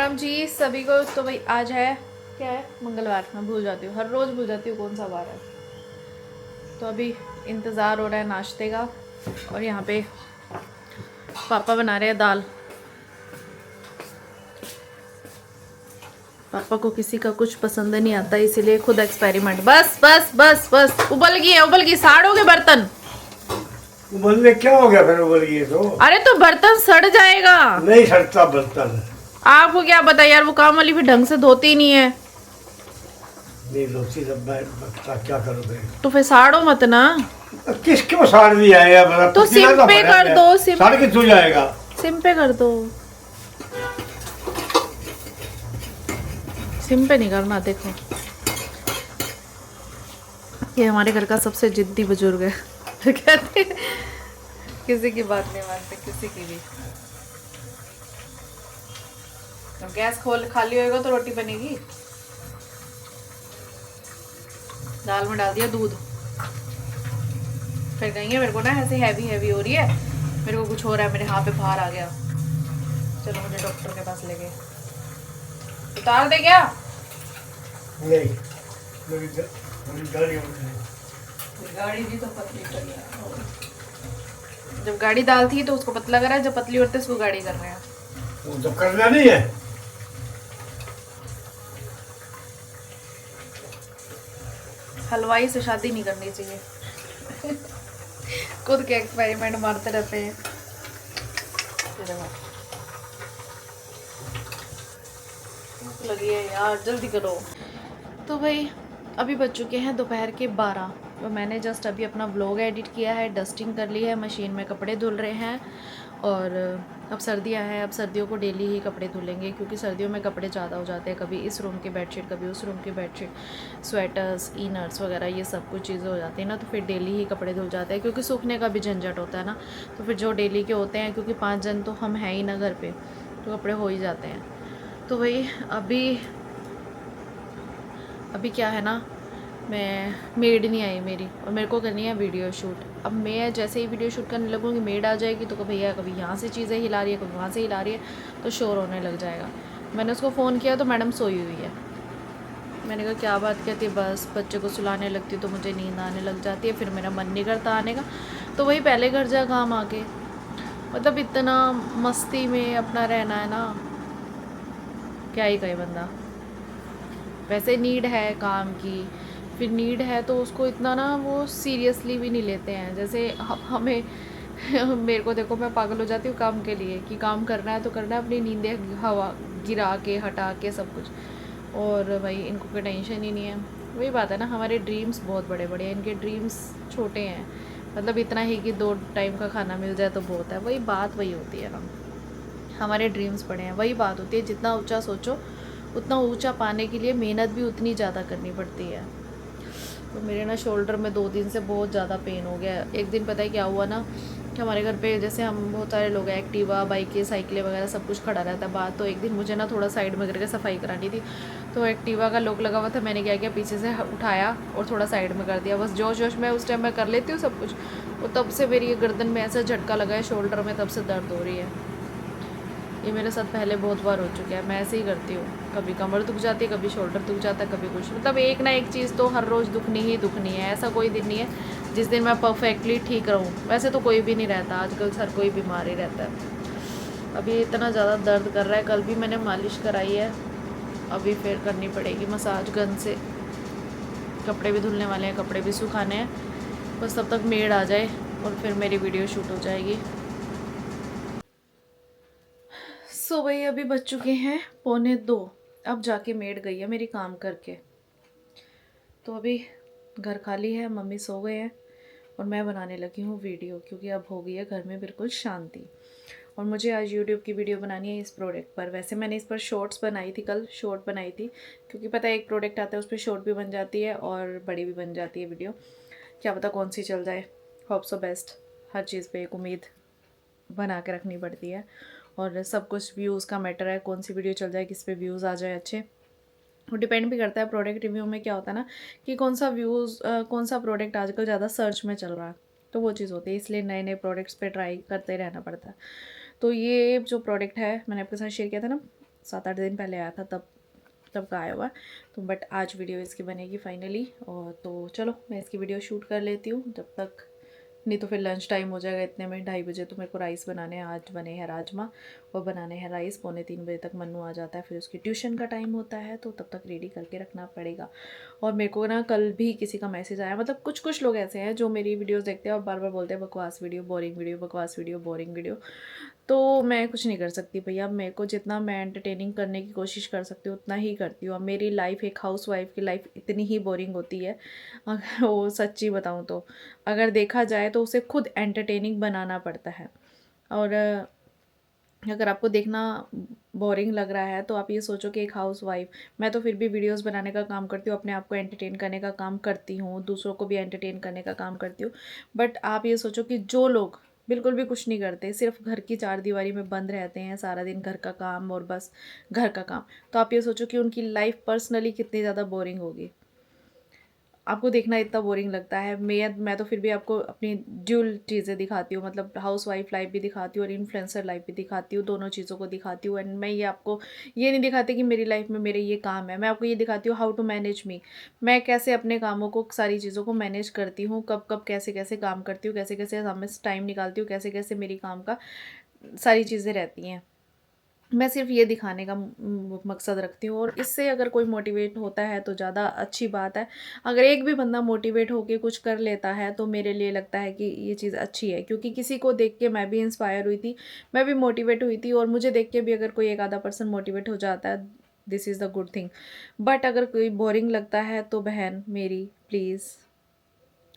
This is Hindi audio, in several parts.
राम जी सभी को। तो भाई आज है क्या है, मंगलवार। मैं भूल जाती हूँ, हर रोज़ भूल जाती हूँ कौन सा वार है। तो अभी इंतज़ार हो रहा है नाश्ते का, और यहाँ पे पापा बना रहे हैं दाल। पापा को किसी का कुछ पसंद नहीं आता, इसीलिए खुद एक्सपेरिमेंट। बस बस बस बस, उबल गई है, उबल गई, साड़ोगे बर्तन। उबलने क्या हो गया फिर उबल गई तो? अरे तो बर्तन सड़ जाएगा। नहीं सड़ता बर्तन। आपको क्या पता यार, वो काम वाली भी ढंग से धोती नहीं है। नहीं रोटी जब मैं बता क्या करोगे? तो फिर साड़ो मत ना। किसके वो साड़ भी आएगा बता? तो पतीला सिम पे भरा कर है। दो, सिम साड़ के धुल जाएगा। सिम पे कर दो। सिम पे नहीं करना। देखो ये हमारे घर का सबसे जिद्दी बुजुर्ग है। कहते हैं, किसी की बात नहीं मानते, किसी की भी। अब गैस खोल खाली होएगा तो रोटी बनेगी। दाल में डाल दिया दूध। फिर कहेंगे मेरे को ना ऐसे हैवी हैवी हो रही है, मेरे को कुछ हो रहा है, मेरे हाथ पे भार आ गया, चलो मुझे डॉक्टर के पास ले गए। उतार दे क्या? नहीं मेरी गाड़ी गाड़ी भी तो पतली करी है। जब गाड़ी दाल थी तो उसको पतला करा, जब पतली होते उसको गाड़ी कर रहे हैं। वो तो करना नहीं है। हलवाई से शादी नहीं करनी चाहिए। खुद के एक्सपेरिमेंट मारते रहते हैं। भूख लगी है यार, जल्दी करो। तो भाई अभी बज चुके हैं दोपहर के 12। तो मैंने जस्ट अभी अपना व्लॉग एडिट किया है, डस्टिंग कर ली है, मशीन में कपड़े धुल रहे हैं। और अब सर्दियां हैं, अब सर्दियों को डेली ही कपड़े धुलेंगे, क्योंकि सर्दियों में कपड़े ज़्यादा हो जाते हैं। कभी इस रूम की बेडशीट, कभी उस रूम की बेडशीट, स्वेटर्स, इनर्स वगैरह, ये सब कुछ चीज़ें हो जाती हैं ना, तो फिर डेली ही कपड़े धुल जाते हैं, क्योंकि सूखने का भी झंझट होता है ना। तो फिर जो डेली के होते हैं, क्योंकि 5 जन तो हम हैं ही ना घर पर, तो कपड़े हो ही जाते हैं। तो भाई अभी क्या है ना, मैं मेड नहीं आई मेरी, और मेरे को करनी है वीडियो शूट। अब मैं जैसे ही वीडियो शूट करने लगूँगी, मेड आ जाएगी तो भैया कभी यहाँ से चीज़ें हिला रही है, कभी वहाँ से हिला रही है, तो शोर होने लग जाएगा। मैंने उसको फ़ोन किया तो मैडम सोई हुई है। मैंने कहा क्या बात कहती है, बस बच्चे को सुलाने लगती तो मुझे नींद आने लग जाती है, फिर मेरा मन नहीं करता आने का। तो वही पहले घर जा काम आके, मतलब इतना मस्ती में अपना रहना है ना, क्या ही कहे बंदा। वैसे नीड है काम की, फिर नीड है तो उसको इतना ना वो सीरियसली भी नहीं लेते हैं। जैसे हमें मेरे को देखो, मैं पागल हो जाती हूँ काम के लिए, कि काम करना है तो करना है, अपनी नींदें हवा गिरा के हटा के सब कुछ। और भाई इनको कोई टेंशन ही नहीं है। वही बात है ना, हमारे ड्रीम्स बहुत बड़े बड़े हैं, इनके ड्रीम्स छोटे हैं। मतलब इतना ही कि 2 टाइम का खाना मिल जाए तो बहुत है। वही बात वही होती है ना, हमारे ड्रीम्स बड़े हैं। वही बात होती है, जितना ऊंचा सोचो उतना ऊंचा पाने के लिए मेहनत भी उतनी ज़्यादा करनी पड़ती है। तो मेरे ना शोल्डर में 2 दिन से बहुत ज़्यादा पेन हो गया है। एक दिन पता है क्या हुआ ना, कि हमारे घर पे जैसे हम बहुत सारे लोग हैं, एक्टिवा, बाइकें, साइकिलें वगैरह सब कुछ खड़ा रहता है बाहर। तो एक दिन मुझे ना थोड़ा साइड में करके सफाई करानी थी, तो एक्टिवा का लॉक लगा हुआ था। मैंने क्या किया, पीछे से उठाया और थोड़ा साइड में कर दिया। बस जोश जोश में उस टाइम मैं कर लेती हूँ सब कुछ। तो तब से मेरी गर्दन में ऐसा झटका लगा है, शोल्डर में, तब से दर्द हो रही है। ये मेरे साथ पहले बहुत बार हो चुका है। मैं ऐसे ही करती हूँ, कभी कमर दुख जाती है, कभी शोल्डर दुख जाता है, कभी कुछ। मतलब एक ना एक चीज़ तो हर रोज़ दुखनी ही दुखनी है। ऐसा कोई दिन नहीं है जिस दिन मैं परफेक्टली ठीक रहूँ। वैसे तो कोई भी नहीं रहता, आजकल हर कोई बीमार ही रहता है। अभी इतना ज़्यादा दर्द कर रहा है। कल भी मैंने मालिश कराई है, अभी फिर करनी पड़ेगी मसाज गन से। कपड़े भी धुलने वाले हैं, कपड़े भी सुखाने हैं। बस तब तक मेड आ जाए और फिर मेरी वीडियो शूट हो जाएगी। सो भाई अभी बज चुके हैं 1:45। अब जाके मेड गई है मेरी काम करके। तो अभी घर खाली है, मम्मी सो गए हैं, और मैं बनाने लगी हूँ वीडियो, क्योंकि अब हो गई है घर में बिल्कुल शांति। और मुझे आज यूट्यूब की वीडियो बनानी है इस प्रोडक्ट पर। वैसे मैंने इस पर शॉर्ट्स बनाई थी, कल शॉर्ट बनाई थी, क्योंकि पता है एक प्रोडक्ट आता है उस पर शॉर्ट भी बन जाती है और बड़ी भी बन जाती है वीडियो। क्या पता कौन सी चल जाए। Hope so best. हर चीज़ पे एक उम्मीद बना के रखनी पड़ती है, और सब कुछ व्यूज़ का मैटर है, कौन सी वीडियो चल जाए, किस पे व्यूज़ आ जाए अच्छे। वो डिपेंड भी करता है प्रोडक्ट रिव्यू में क्या होता है ना, कि कौन सा प्रोडक्ट आजकल ज़्यादा सर्च में चल रहा है, तो वो चीज़ होती है। इसलिए नए नए प्रोडक्ट्स पे ट्राई करते रहना पड़ता है। तो ये जो प्रोडक्ट है मैंने आपके साथ शेयर किया था ना, 7-8 दिन पहले आया था, तब का आया हुआ। तो बट आज वीडियो इसकी बनेगी फाइनली। और तो चलो मैं इसकी वीडियो शूट कर लेती हूँ जब तक, नहीं तो फिर लंच टाइम हो जाएगा इतने में, 2:30 बजे। तो मेरे को राइस बनाने हैं, आज बने हैं राजमा और बनाने हैं राइस। 2:45 बजे तक मन्नू आ जाता है, फिर उसकी ट्यूशन का टाइम होता है, तो तब तक रेडी करके रखना पड़ेगा। और मेरे को ना कल भी किसी का मैसेज आया, मतलब कुछ लोग ऐसे हैं जो मेरी वीडियोस देखते हैं और बार बार बोलते हैं बकवास वीडियो, बोरिंग वीडियो, बकवास वीडियो, बोरिंग वीडियो। तो मैं कुछ नहीं कर सकती भैया, मेरे को जितना मैं एंटरटेनिंग करने की कोशिश कर सकती हूँ उतना ही करती हूँ। अब मेरी लाइफ, एक हाउस वाइफ की लाइफ इतनी ही बोरिंग होती है, अगर वो सच्ची बताऊँ तो, अगर देखा जाए तो उसे खुद एंटरटेनिंग बनाना पड़ता है। और अगर आपको देखना बोरिंग लग रहा है तो आप ये सोचो कि एक हाउस वाइफ, मैं तो फिर भी वीडियोस बनाने का काम करती हूँ, अपने आप को एंटरटेन करने का काम करती हूँ, दूसरों को भी एंटरटेन करने का काम करती हूँ। बट आप ये सोचो कि जो लोग बिल्कुल भी कुछ नहीं करते, सिर्फ घर की 4 दीवारी में बंद रहते हैं, सारा दिन घर का काम और बस घर का काम, तो आप ये सोचो कि उनकी लाइफ पर्सनली कितनी ज़्यादा बोरिंग होगी। आपको देखना इतना बोरिंग लगता है। मैं तो फिर भी आपको अपनी ड्यूल चीज़ें दिखाती हूँ, मतलब हाउस वाइफ लाइफ भी दिखाती हूँ और इन्फ्लुएंसर लाइफ भी दिखाती हूँ, दोनों चीज़ों को दिखाती हूँ। एंड मैं ये आपको ये नहीं दिखाती कि मेरी लाइफ में मेरे ये काम है, मैं आपको ये दिखाती हूँ हाउ टू मैनेज मी, मैं कैसे अपने कामों को, सारी चीज़ों को मैनेज करती हूँ, कब कब कैसे कैसे काम करती हूँ, कैसे कैसे हमें टाइम निकालती हूँ, कैसे कैसे मेरी काम का सारी चीज़ें रहती हैं। मैं सिर्फ ये दिखाने का मकसद रखती हूँ। और इससे अगर कोई मोटिवेट होता है तो ज़्यादा अच्छी बात है। अगर एक भी बंदा मोटिवेट होके कुछ कर लेता है तो मेरे लिए लगता है कि ये चीज़ अच्छी है, क्योंकि किसी को देख के मैं भी इंस्पायर हुई थी, मैं भी मोटिवेट हुई थी, और मुझे देख के भी अगर कोई एक आधा पर्सन मोटिवेट हो जाता है, this is the good thing. But अगर कोई बोरिंग लगता है तो बहन मेरी प्लीज़,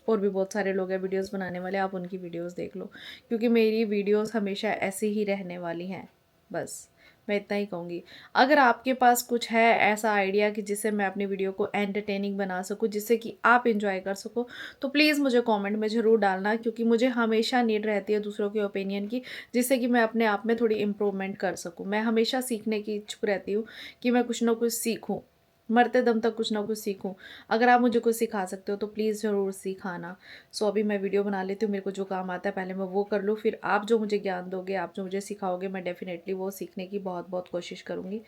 और भी बहुत सारे लोग हैं वीडियोस बनाने वाले, आप उनकी वीडियोस देख लो, क्योंकि मेरी वीडियोस हमेशा ऐसी ही रहने वाली हैं। बस मैं इतना ही कहूँगी। अगर आपके पास कुछ है ऐसा आइडिया कि जिससे मैं अपनी वीडियो को एंटरटेनिंग बना सकूँ, जिससे कि आप इंजॉय कर सको, तो प्लीज़ मुझे कमेंट में ज़रूर डालना, क्योंकि मुझे हमेशा नीड रहती है दूसरों के ओपिनियन की, जिससे कि मैं अपने आप में थोड़ी इम्प्रूवमेंट कर सकूँ। मैं हमेशा सीखने की इच्छुक रहती हूँ कि मैं कुछ ना कुछ सीखूँ, मरते दम तक कुछ ना कुछ सीखूं। अगर आप मुझे कुछ सिखा सकते हो तो प्लीज़ ज़रूर सिखाना। सो अभी मैं वीडियो बना लेती हूँ, मेरे को जो काम आता है पहले मैं वो कर लूँ, फिर आप जो मुझे ज्ञान दोगे, आप जो मुझे सिखाओगे, मैं डेफिनेटली वो सीखने की बहुत बहुत कोशिश करूँगी।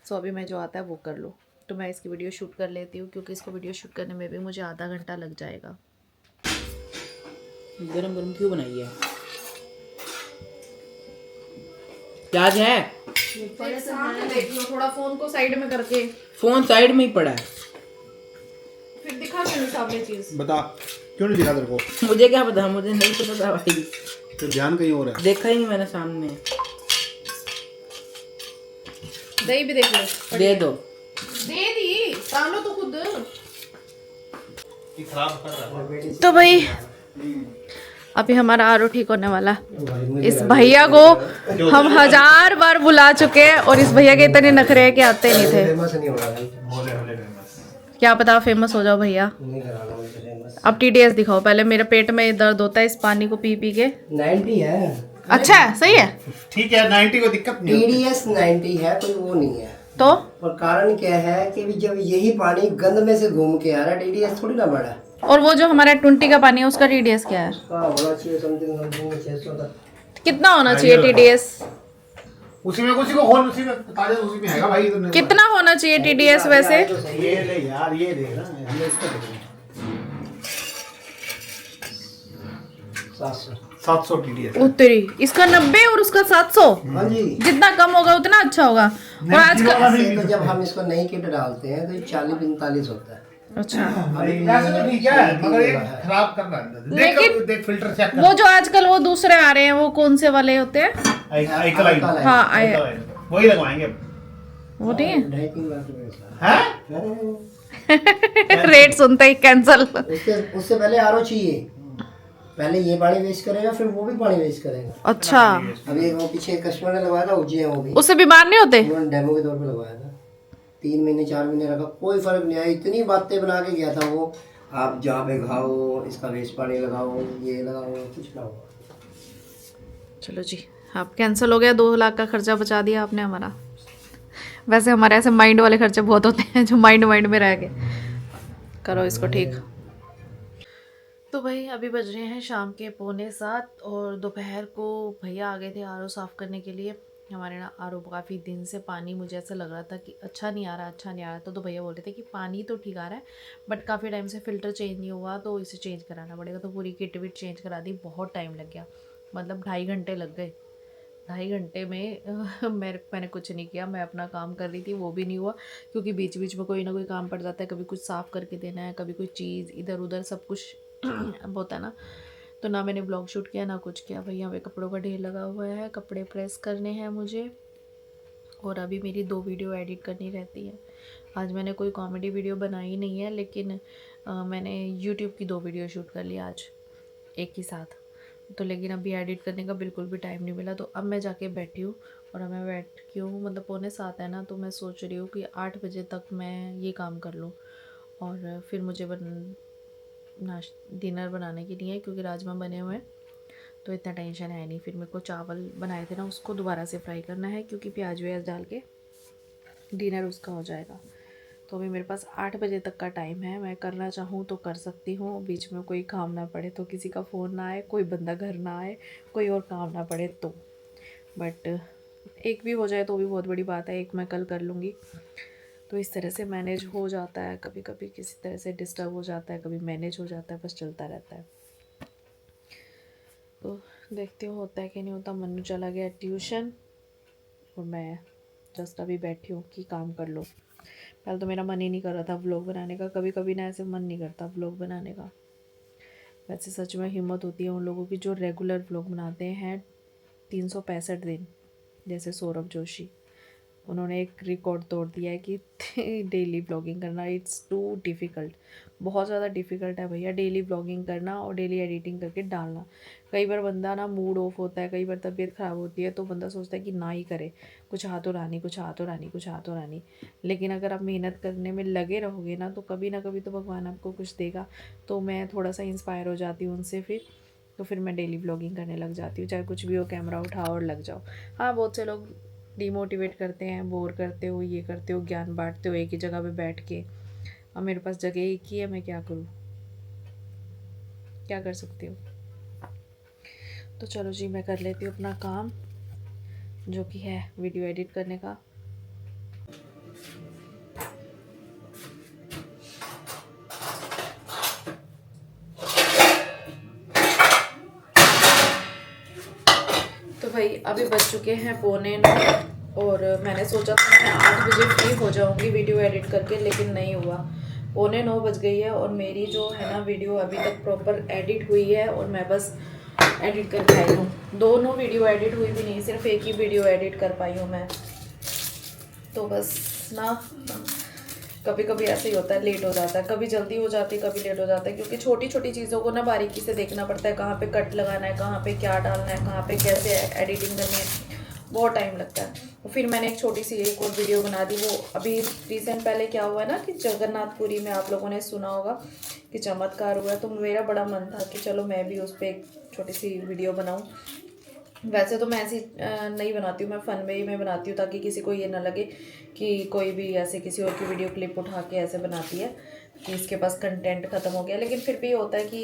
सो अभी मैं जो आता है वो कर लूँ। तो मैं इसकी वीडियो शूट कर लेती हूँ, क्योंकि इसको वीडियो शूट करने में भी मुझे आधा घंटा लग जाएगा। गरम गरम क्यों बनाई है? प्याज है? देख लो थोड़ा, फोन को साइड में करके। फोन साइड में ही पड़ा है। फिर दिखा क्यों सामने चीज? बता क्यों नहीं दिखा तेरे को? मुझे क्या पता, मुझे नहीं पता था भाई, तो ध्यान कहीं और है। देखा ही नहीं मैंने सामने। दही भी देख लो। दे दो। दे दी, डालो तो खुद। खराब कर रहा है। तो भाई अभी हमारा आरो ठीक होने वाला। इस भैया को हम 1000 बार बुला चुके हैं और इस भैया के इतने नखरे हैं कि आते नहीं थे। क्या पता फेमस हो जाओ भैया। अब TDS दिखाओ पहले, मेरे पेट में दर्द होता है इस पानी को पी पी के। 90 है। अच्छा है, सही है। ठीक है 90 को दिक्कत नहीं होती। TDS 90 है, कोई वो नहीं है। तो और कारण क्या है कि भी जब यही पानी गंद में से घूम के आ रहा है, TDS थोड़ी ना बढ़ा है। और वो जो हमारा 20 का पानी है उसका TDS क्या है? उसका होना चाहिए समथिंग 600 तक। कितना होना चाहिए TDS? उसी में को खोल, उसी में ताजा उसी में हैगा भाई। इधर कितना होना चाहिए TDS वैसे? ये ले यार, ये देख ना, ये इसका देख 700 TDS। उत्तरी इसका 90 और उसका 700। हाँ जी। जितना कम होगा उतना अच्छा होगा। और आजकल ऐसे तो जब हम इसको नई किट डालते हैं तो 40-45 होता है। अच्छा, वैसे तो ठीक है, मगर ये खराब कर रहा है। लेकिन देख फिल्टर चेक कर। वो जो आजकल वो दूसरे आ रहे हैं, वो कौन से वाले होते हैं? अल्कलाइन। हाँ वही लगवाएंगे। वो नहीं है। 2.5-3 लाख रुपए हैं? रेट सुनते ही कैंसल। उससे पहले RO चाहिए। पहले ये पानी वेस्ट करेगा, फिर वो भी पानी वेस्ट करेगा। अच्छा, अभी वो पीछे कस्टमर ने लगवाया था उज्जैन, वो भी उससे बीमार नहीं होते? उन्होंने डेमो के तौर पे लगवाया था। 3 महीने 4 महीने रखा, कोई फर्क नहीं आया। इतनी बातें बना के गया था वो, आप जहाँ पे खाओ इसका वेस्ट पानी लगाओ, ये लगाओ, कुछ ना हो। चलो जी, आप कैंसिल हो गया। 2 लाख का खर्चा बचा दिया आपने हमारा। वैसे हमारे ऐसे माइंड वाले खर्चे बहुत होते हैं जो माइंड में रह गए। करो इसको ठीक। तो भाई अभी बज रहे हैं शाम के 6:45 और दोपहर को भैया आ गए थे RO साफ़ करने के लिए। हमारे ना आर ओ काफ़ी दिन से पानी मुझे ऐसा लग रहा था कि अच्छा नहीं आ रहा तो भैया बोल रहे थे कि पानी तो ठीक आ रहा है बट काफ़ी टाइम से फ़िल्टर चेंज नहीं हुआ तो इसे चेंज कराना पड़ेगा। तो पूरी किट विट चेंज करा दी, बहुत टाइम लग गया, मतलब 2.5 घंटे लग गए। 2.5 घंटे में मैंने कुछ नहीं किया, मैं अपना काम कर रही थी, वो भी नहीं हुआ क्योंकि बीच बीच में कोई ना कोई काम पड़ जाता है, कभी कुछ साफ़ करके देना है, कभी कोई चीज़ इधर उधर सब कुछ होता है ना। तो ना मैंने ब्लॉग शूट किया ना कुछ किया। भैया पे कपड़ों का ढेर लगा हुआ है, कपड़े प्रेस करने हैं मुझे, और अभी मेरी 2 वीडियो एडिट करनी रहती है। आज मैंने कोई कॉमेडी वीडियो बनाई नहीं है लेकिन मैंने यूट्यूब की 2 वीडियो शूट कर ली आज एक ही साथ। तो लेकिन अभी एडिट करने का बिल्कुल भी टाइम नहीं मिला, तो अब मैं जाके बैठी हूँ। और अब मैं बैठ क्यों, मतलब 6:45 है ना, तो मैं सोच रही हूँ कि 8 बजे तक मैं ये काम कर लूँ और फिर मुझे डिनर बनाने के लिए, क्योंकि राजमा बने हुए हैं तो इतना टेंशन है नहीं। फिर मेरे को चावल बनाए थे ना, उसको दोबारा से फ्राई करना है क्योंकि प्याज व्याज डाल के डिनर उसका हो जाएगा। तो अभी मेरे पास 8 बजे तक का टाइम है, मैं करना चाहूँ तो कर सकती हूँ, बीच में कोई काम ना पड़े तो, किसी का फ़ोन ना आए, कोई बंदा घर ना आए, कोई और काम ना पड़े तो। बट एक भी हो जाए तो भी बहुत बड़ी बात है, एक मैं कल कर लूँगी। तो इस तरह से मैनेज हो जाता है, कभी कभी किसी तरह से डिस्टर्ब हो जाता है, कभी मैनेज हो जाता है, बस चलता रहता है। तो देखती हूँ होता है कि नहीं होता। मन्नू चला गया ट्यूशन और मैं जस्ट अभी बैठी हूँ कि काम कर लो। पहले तो मेरा मन ही नहीं कर रहा था व्लॉग बनाने का, कभी कभी ना ऐसे मन नहीं करता व्लॉग बनाने का। वैसे सच में हिम्मत होती है उन लोगों की जो रेगुलर व्लॉग बनाते हैं 365 दिन, जैसे सौरभ जोशी, उन्होंने एक रिकॉर्ड तोड़ दिया है कि डेली व्लॉगिंग करना इट्स टू डिफ़िकल्ट, बहुत ज़्यादा डिफ़िकल्ट है भैया डेली व्लॉगिंग करना और डेली एडिटिंग करके डालना। कई बार बंदा ना मूड ऑफ होता है, कई बार तबीयत ख़राब होती है तो बंदा सोचता है कि ना ही करे, कुछ हाथों रानी, कुछ हाथों रानी, कुछ हाथों रानी। लेकिन अगर आप मेहनत करने में लगे रहोगे ना तो कभी ना कभी तो भगवान आपको कुछ देगा। तो मैं थोड़ा सा इंस्पायर हो जाती हूँ उनसे, फिर मैं डेली व्लॉगिंग करने लग जाती हूँ, चाहे कुछ भी हो, कैमरा उठाओ और लग जाओ। हाँ, बहुत से लोग डिमोटिवेट करते हैं, बोर करते हो, ये करते हो, ज्ञान बांटते हो एक ही जगह पे बैठ के। अब मेरे पास जगह एक ही है, मैं क्या करूँ, क्या कर सकती हूँ। तो चलो जी, मैं कर लेती हूँ अपना काम जो कि है वीडियो एडिट करने का। तो भाई अभी बज चुके हैं 8:45 और मैंने सोचा था मैं 8 बजे फ्री हो जाऊंगी वीडियो एडिट करके, लेकिन नहीं हुआ। 8:45 बज गई है और मेरी जो है ना वीडियो अभी तक प्रॉपर एडिट हुई है और मैं बस एडिट करके आई हूँ। दोनों वीडियो एडिट हुई भी नहीं, सिर्फ एक ही वीडियो एडिट कर पाई हूँ मैं। तो बस ना कभी कभी ऐसे ही होता है, लेट हो जाता है, कभी जल्दी हो जाती है, कभी लेट हो जाता है, क्योंकि छोटी छोटी चीज़ों को ना बारीकी से देखना पड़ता है, कहाँ पे कट लगाना है, कहाँ पे क्या डालना है, कहाँ पे कैसे एडिटिंग करनी है, बहुत टाइम लगता है। तो फिर मैंने एक छोटी सी एक और वीडियो बना दी। वो अभी रिसेंट पहले क्या हुआ ना कि जगन्नाथपुरी में आप लोगों ने सुना होगा कि चमत्कार हुआ है, तो मेरा बड़ा मन था कि चलो मैं भी उस पर एक छोटी सी वीडियो बनाऊँ। वैसे तो मैं ऐसी नहीं बनाती हूँ, मैं फ़न में ही मैं बनाती हूँ ताकि किसी को ये ना लगे कि कोई भी ऐसे किसी और की वीडियो क्लिप उठा के ऐसे बनाती है कि इसके पास कंटेंट ख़त्म हो गया। लेकिन फिर भी ये होता है कि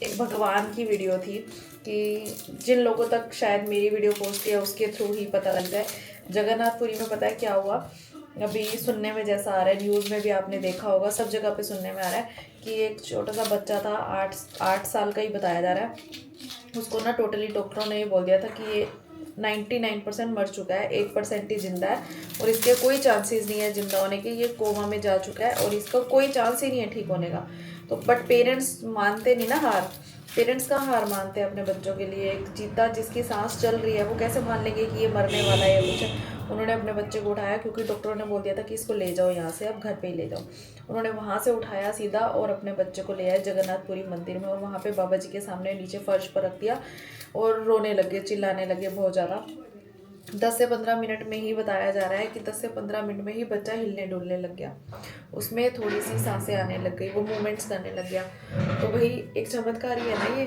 एक भगवान की वीडियो थी कि जिन लोगों तक शायद मेरी वीडियो पोस्ट किया उसके थ्रू ही पता लग जाए। जगन्नाथपुरी में पता है क्या हुआ, अभी सुनने में जैसा आ रहा है, न्यूज़ में भी आपने देखा होगा, सब जगह पे सुनने में आ रहा है कि एक छोटा सा बच्चा था, 8 साल का ही बताया जा रहा है, उसको ना टोटली डॉक्टरों ने ये बोल दिया था कि ये 99% मर चुका है, 1% ही जिंदा है और इसके कोई चांसेस नहीं है जिंदा होने के, ये कोमा में जा चुका है और इसका कोई चांस ही नहीं है ठीक होने का। तो बट पेरेंट्स मानते नहीं ना हार, पेरेंट्स का हार मानते हैं अपने बच्चों के लिए। एक जीता जिसकी सांस चल रही है वो कैसे मान लेंगे कि ये मरने वाला है या कुछ है। उन्होंने अपने बच्चे को उठाया क्योंकि डॉक्टरों ने बोल दिया था कि इसको ले जाओ यहाँ से, अब घर पे ही ले जाओ। उन्होंने वहाँ से उठाया सीधा और अपने बच्चे को ले आए जगन्नाथपुरी मंदिर में और वहाँ पे बाबा जी के सामने नीचे फर्श पर रख दिया और रोने लगे, चिल्लाने लगे बहुत ज़्यादा। 10 से 15 मिनट में ही बताया जा रहा है कि 10 से 15 मिनट में ही बच्चा हिलने डुलने लग गया, उसमें थोड़ी सी सांसें आने लग गई, वो मूवमेंट्स करने लग गया। तो वही एक चमत्कार ही है ना ये,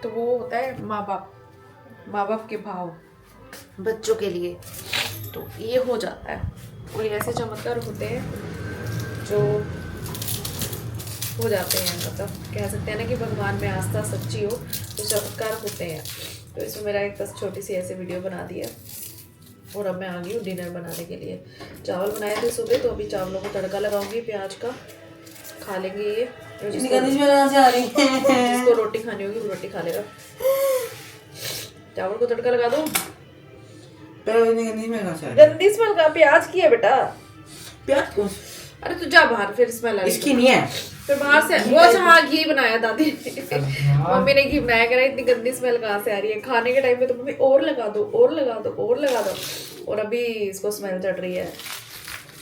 तो वो होता है माँ बाप के भाव बच्चों के लिए, तो ये हो जाता है। और ऐसे चमत्कार होते हैं जो हो जाते हैं, मतलब कह सकते हैं ना कि भगवान में आस्था सच्ची हो तो चमत्कार होते हैं। तो इसमें मेरा एक बस छोटी सी ऐसे वीडियो बना दी है और अब मैं आ गई हूँ डिनर बनाने के लिए। चावल बनाए थे सुबह, तो अभी चावलों को तड़का लगाऊंगी प्याज का, खा लेंगे ये। जिसको रोटी खानी होगी वो रोटी खा लेगा। चावल को तड़का लगा दो। गंदी स्मेल का प्याज की है बेटा। प्याज कौन? अरे तू जा बाहर, फिर स्मेल आएगी। इसकी नहीं है, फिर बाहर से वो हाँ घी बनाया दादी ने। मम्मी ने घी बनाया, कह रहा इतनी गंदी स्मेल कहाँ से आ रही है। खाने के टाइम पे तो मम्मी और लगा दो, और लगा दो, और लगा दो, और अभी इसको स्मेल चढ़ रही है।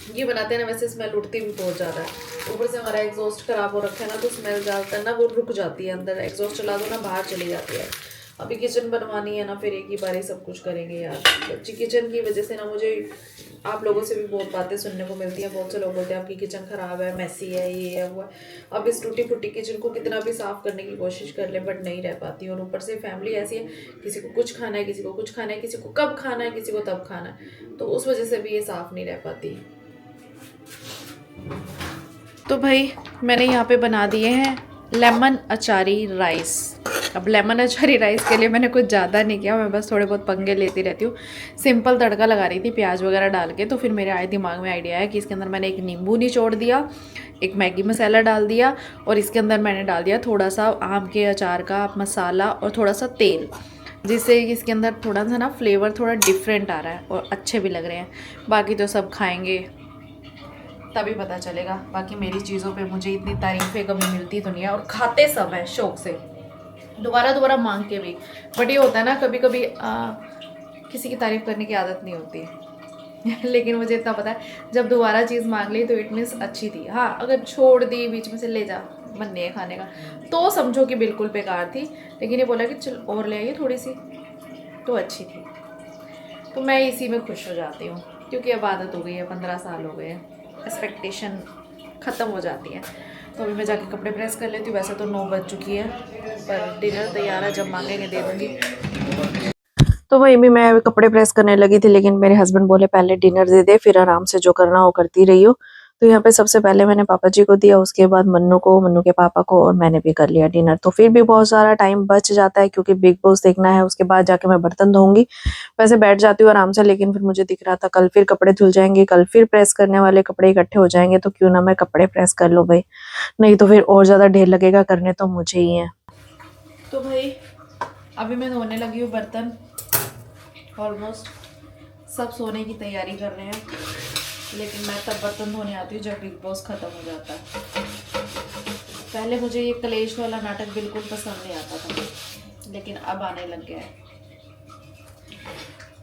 घी बनाते हैं ना वैसे स्मेल उठती भी बहुत ज़्यादा है। ऊपर से हमारा एग्जॉस्ट खराब हो रखा है ना, तो स्मेल ज़्यादातर ना वो रुक जाती है अंदर। एग्जॉस्ट चला दो ना बाहर चली जाती है। अभी किचन बनवानी है ना, फिर एक ही बार ही सब कुछ करेंगे यार। बच्ची किचन की वजह से ना मुझे आप लोगों से भी बहुत बातें सुनने को मिलती हैं। बहुत से लोग बोलते हैं आपकी किचन ख़राब है, मैसी है, ये है वो है। अब इस टूटी फूटी किचन को कितना भी साफ़ करने की कोशिश कर ले बट नहीं रह पाती। और ऊपर से फैमिली ऐसी है, किसी को कुछ खाना है, किसी को कुछ खाना है, किसी को कब खाना है, किसी को तब खाना है, तो उस वजह से भी ये साफ़ नहीं रह पाती। तो भाई मैंने यहाँ पे बना दिए हैं लेमन अचारी राइस। अब लेमन अचारी राइस के लिए मैंने कुछ ज़्यादा नहीं किया, मैं बस थोड़े बहुत पंगे लेती रहती हूँ। सिंपल तड़का लगा रही थी प्याज वगैरह डाल के। तो फिर मेरे आए दिमाग में आइडिया है कि इसके अंदर मैंने एक नींबू निचोड़ दिया, एक मैगी मसाला डाल दिया, और इसके अंदर मैंने डाल दिया थोड़ा सा आम के अचार का मसाला और थोड़ा सा तेल, जिससे इसके अंदर थोड़ा सा ना फ्लेवर थोड़ा डिफरेंट आ रहा है और अच्छे भी लग रहे हैं। बाकी तो सब खाएँगे तभी पता चलेगा। बाकी मेरी चीज़ों पे मुझे इतनी तारीफ़ें कभी मिलती तो नहीं है, और खाते सब है शौक से, दोबारा दोबारा मांग के भी। बट ये होता है ना कभी कभी किसी की तारीफ़ करने की आदत नहीं होती। लेकिन मुझे इतना पता है जब दोबारा चीज़ मांग ली तो इट मीन्स अच्छी थी। हाँ अगर छोड़ दी बीच में से, ले जा मन नहीं है खाने का, तो समझो कि बिल्कुल बेकार थी। लेकिन ये बोला कि चल और ले आइए थोड़ी सी, तो अच्छी थी। तो मैं इसी में खुश हो जाती हूँ, क्योंकि अब आदत हो गई है, 15 साल हो गए हैं, एक्सपेक्टेशन ख़त्म हो जाती है। तो अभी मैं जाके कपड़े प्रेस कर लेती हूँ। वैसे तो 9 बज चुकी है, पर डिनर तैयार है, जब मांगेंगे दे दूँगी। तो वही भी मैं कपड़े प्रेस करने लगी थी, लेकिन मेरे हस्बैंड बोले पहले डिनर दे दे, फिर आराम से जो करना हो करती रही हो। तो यहाँ पे सबसे पहले मैंने पापा जी को दिया, उसके बाद मन्नू को, मन्नू के पापा को, और मैंने भी कर लिया डिनर। तो फिर भी बहुत सारा टाइम बच जाता है, क्योंकि बिग बॉस देखना है, उसके बाद जाके मैं बर्तन धोऊंगी। वैसे बैठ जाती हूँ आराम से, लेकिन फिर मुझे दिख रहा था कल फिर कपड़े धुल जाएंगे, कल फिर प्रेस करने वाले कपड़े इकट्ठे हो जाएंगे, तो क्यों ना मैं कपड़े प्रेस कर लूँ भाई, नहीं तो फिर और ज़्यादा ढेर लगेगा, करने तो मुझे ही है। तो भाई अभी मैं धोने लगी हूँ बर्तन। ऑलमोस्ट सब सोने की तैयारी कर रहे हैं, लेकिन मैं तब बर्तन धोने आती हूँ जब बिग बॉस ख़त्म हो जाता है। पहले मुझे ये कलेश वाला नाटक बिल्कुल पसंद नहीं आता था, लेकिन अब आने लग गया है।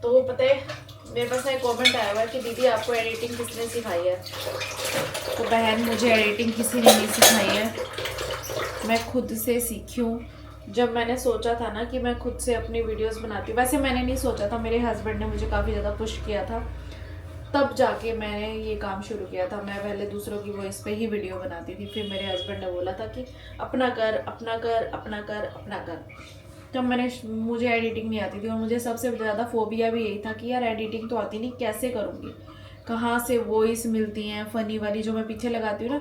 तो पता है मेरे पास एक कमेंट आया हुआ है कि दीदी आपको एडिटिंग किसने सिखाई है। तो बहन मुझे एडिटिंग किसी ने नहीं सिखाई है, मैं खुद से सीखी हूँ। जब मैंने सोचा था ना कि मैं खुद से अपनी वीडियोस बनाती हूँ, वैसे मैंने नहीं सोचा था, मेरे हस्बैंड ने मुझे काफ़ी ज़्यादा पुश किया था, तब जाके मैंने ये काम शुरू किया था। मैं पहले दूसरों की वॉइस पे ही वीडियो बनाती थी, फिर मेरे हस्बैंड ने बोला था कि अपना कर, अपना कर, अपना कर, अपना कर। तब मुझे एडिटिंग नहीं आती थी, और मुझे सबसे ज़्यादा फोबिया भी यही था कि यार एडिटिंग तो आती नहीं, कैसे करूँगी, कहाँ से वॉइस मिलती हैं फ़नी वाली जो मैं पीछे लगाती हूँ ना,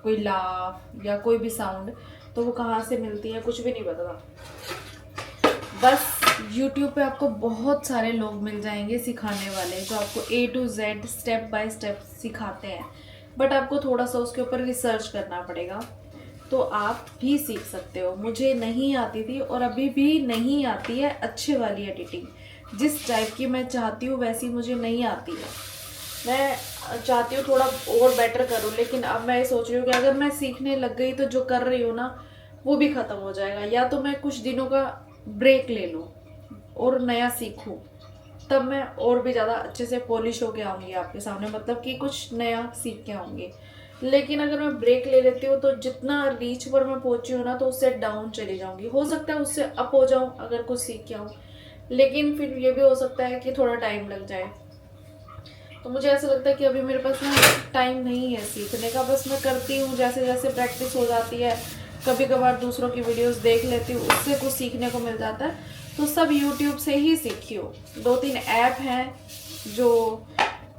कोई लाफ या कोई भी साउंड, तो वो कहाँ से मिलती है कुछ भी नहीं पता था। बस YouTube पे आपको बहुत सारे लोग मिल जाएंगे सिखाने वाले, जो आपको A to Z step by step सिखाते हैं, बट आपको थोड़ा सा उसके ऊपर रिसर्च करना पड़ेगा, तो आप भी सीख सकते हो। मुझे नहीं आती थी और अभी भी नहीं आती है अच्छे वाली एडिटिंग, जिस टाइप की मैं चाहती हूँ वैसी मुझे नहीं आती है। मैं चाहती हूँ थोड़ा और बेटर करूँ, लेकिन अब मैं सोच रही हूँ कि अगर मैं सीखने लग गई तो जो कर रही हूँ ना वो भी ख़त्म हो जाएगा, या तो मैं कुछ दिनों का ब्रेक ले लूँ और नया सीखूँ, तब मैं और भी ज़्यादा अच्छे से पॉलिश होके आऊँगी आपके सामने, मतलब कि कुछ नया सीख के आऊँगी। लेकिन अगर मैं ब्रेक ले लेती हूँ तो जितना रीच पर मैं पहुँची हूँ ना, तो उससे डाउन चली जाऊँगी। हो सकता है उससे अप हो जाऊँ अगर कुछ सीख के आऊँ, लेकिन फिर ये भी हो सकता है कि थोड़ा टाइम लग जाए। तो मुझे ऐसा लगता है कि अभी मेरे पास ना टाइम नहीं है सीखने का, बस मैं करती हूँ जैसे जैसे प्रैक्टिस हो जाती है। कभी कभार दूसरों की वीडियोस देख लेती हूँ, उससे कुछ सीखने को मिल जाता है, तो सब यूट्यूब से ही सीखी हो। 2-3 ऐप हैं जो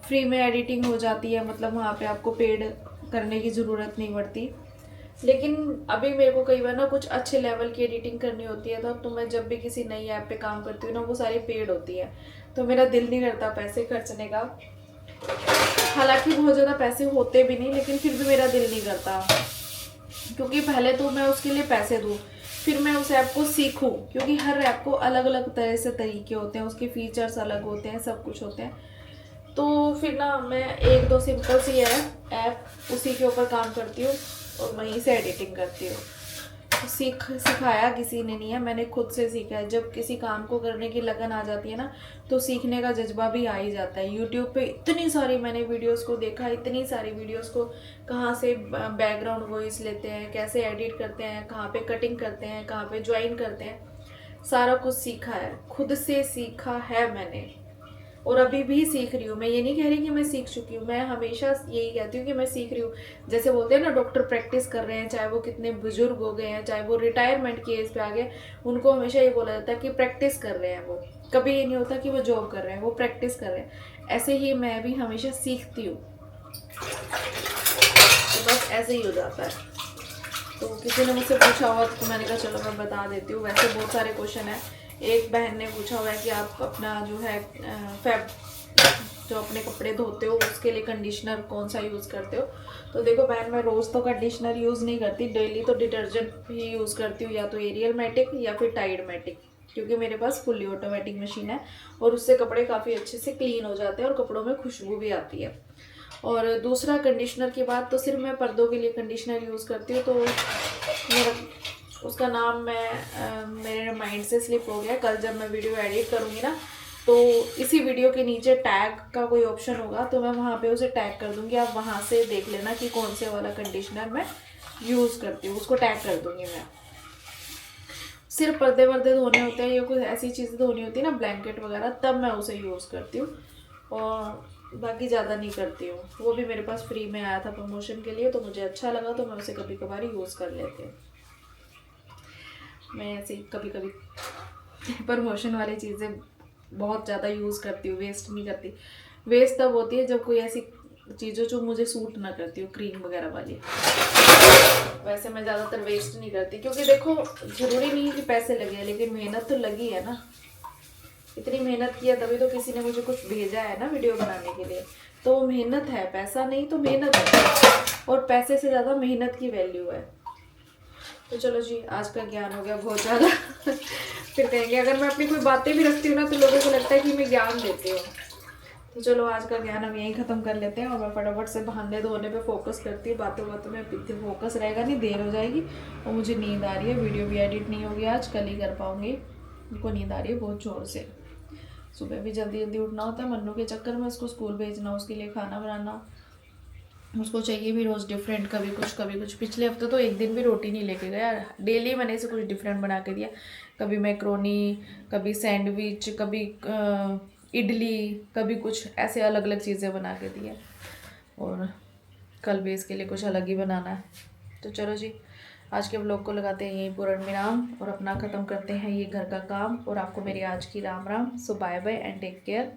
फ्री में एडिटिंग हो जाती है, मतलब वहाँ पे आपको पेड करने की ज़रूरत नहीं पड़ती। लेकिन अभी मेरे को कई बार ना कुछ अच्छे लेवल की एडिटिंग करनी होती है, तो मैं जब भी किसी नई ऐप पे काम करती हूँ ना, वो सारी पेड होती है। तो मेरा दिल नहीं करता पैसे खर्चने का। हालांकि बहुत ज़्यादा पैसे होते भी नहीं, लेकिन फिर भी मेरा दिल नहीं करता, क्योंकि पहले तो मैं उसके लिए पैसे दूँ, फिर मैं उस ऐप को सीखूं, क्योंकि हर ऐप को अलग अलग तरह से तरीके होते हैं, उसके फीचर्स अलग होते हैं, सब कुछ होते हैं। तो फिर ना मैं 1-2 सिंपल सी है ऐप, उसी के ऊपर काम करती हूँ और वहीं से एडिटिंग करती हूँ। सिखाया किसी ने नहीं है, मैंने खुद से सीखा है। जब किसी काम को करने की लगन आ जाती है ना, तो सीखने का जज्बा भी आ ही जाता है। यूट्यूब पे इतनी सारी मैंने वीडियोस को देखा, इतनी सारी वीडियोस को, कहाँ से बैकग्राउंड वॉइस लेते हैं, कैसे एडिट करते हैं, कहाँ पे कटिंग करते हैं, कहाँ पे ज्वाइन करते हैं, सारा कुछ सीखा है, खुद से सीखा है मैंने, और अभी भी सीख रही हूँ। मैं ये नहीं कह रही कि मैं सीख चुकी हूँ, मैं हमेशा यही कहती हूँ कि मैं सीख रही हूँ। जैसे बोलते हैं ना, डॉक्टर प्रैक्टिस कर रहे हैं, चाहे वो कितने बुजुर्ग हो गए हैं, चाहे वो रिटायरमेंट की एज पे आ गए, उनको हमेशा ये बोला जाता है कि प्रैक्टिस कर रहे हैं। वो कभी ये नहीं होता कि वो जॉब कर रहे हैं, वो प्रैक्टिस कर रहे हैं। ऐसे ही मैं भी हमेशा सीखती हूँ, तो बस ऐसे ही हो जाता है। तो किसी ने मुझसे पूछा हुआ तो मैंने कहा चलो मैं बता देती हूँ। वैसे बहुत सारे क्वेश्चन हैं। एक बहन ने पूछा हुआ है कि आप अपना जो है जो अपने कपड़े धोते हो उसके लिए कंडीशनर कौन सा यूज़ करते हो। तो देखो बहन, मैं रोज़ तो कंडीशनर यूज़ नहीं करती, डेली तो डिटर्जेंट ही यूज़ करती हूँ, या तो एरियल मैटिक या फिर टाइड मैटिक, क्योंकि मेरे पास फुल्ली ऑटोमेटिक मशीन है और उससे कपड़े काफ़ी अच्छे से क्लीन हो जाते हैं और कपड़ों में खुशबू भी आती है। और दूसरा कंडीशनर की बात, तो सिर्फ मैं पर्दों के लिए कंडीशनर यूज़ करती हूँ। तो मेरा उसका नाम मेरे माइंड से स्लिप हो गया। कल जब मैं वीडियो एडिट करूँगी ना, तो इसी वीडियो के नीचे टैग का कोई ऑप्शन होगा, तो मैं वहाँ पे उसे टैग कर दूँगी। आप वहाँ से देख लेना कि कौन से वाला कंडीशनर मैं यूज़ करती हूँ, उसको टैग कर दूँगी मैं। सिर्फ पर्दे वर्दे धोने होते हैं या कुछ ऐसी चीज़ें धोनी होती है ना, ब्लैंकेट वगैरह, तब मैं उसे यूज़ करती हूँ, और बाकी ज़्यादा नहीं करती हूँ। वो भी मेरे पास फ्री में आया था प्रमोशन के लिए, तो मुझे अच्छा लगा, तो मैं उसे कभी कभार यूज़ कर लेती हूँ। मैं ऐसे कभी कभी प्रमोशन वाली चीज़ें बहुत ज़्यादा यूज़ करती हूँ, वेस्ट नहीं करती। वेस्ट तब होती है जब कोई ऐसी चीज़ें जो मुझे सूट ना करती हो, क्रीम वगैरह वाली। वैसे मैं ज़्यादातर वेस्ट नहीं करती, क्योंकि देखो ज़रूरी नहीं है कि पैसे लगे हैं, लेकिन मेहनत तो लगी है ना। इतनी मेहनत किया तभी तो किसी ने मुझे कुछ भेजा है ना वीडियो बनाने के लिए, तो वो मेहनत है, पैसा नहीं तो मेहनत है, और पैसे से ज़्यादा मेहनत की वैल्यू है। तो चलो जी, आज का ज्ञान हो गया बहुत ज़्यादा। फिर कहेंगे अगर मैं अपनी कोई बातें भी रखती हूँ ना, तो लोगों को लगता है कि मैं ज्ञान देती हूँ। तो चलो आज का ज्ञान हम यहीं ख़त्म कर लेते हैं, और मैं फटाफट से बहाने धोने पे फोकस करती हूँ। बातों में पीछे फोकस रहेगा नहीं, देर हो जाएगी, और मुझे नींद आ रही है। वीडियो भी एडिट नहीं होगी आज, कल ही कर पाऊँगी। उनको नींद आ रही है बहुत ज़ोर से। सुबह भी जल्दी उठना होता है मन्नू के चक्कर में, उसको स्कूल भेजना, उसके लिए खाना बनाना, उसको चाहिए भी रोज़ डिफरेंट, कभी कुछ। पिछले हफ्ते तो एक दिन भी रोटी नहीं लेके गया, डेली मैंने इसे कुछ डिफरेंट बना के दिया। कभी मैक्रोनी, कभी सैंडविच, कभी इडली, कभी कुछ ऐसे अलग अलग चीज़ें बना के दिया, और कल भी इसके लिए कुछ अलग ही बनाना है। तो चलो जी, आज के व्लॉग को लगाते हैं यहीं पूर्ण विराम, और अपना ख़त्म करते हैं ये घर का काम, और आपको मेरी आज की Ram Ram. So bye bye and take care.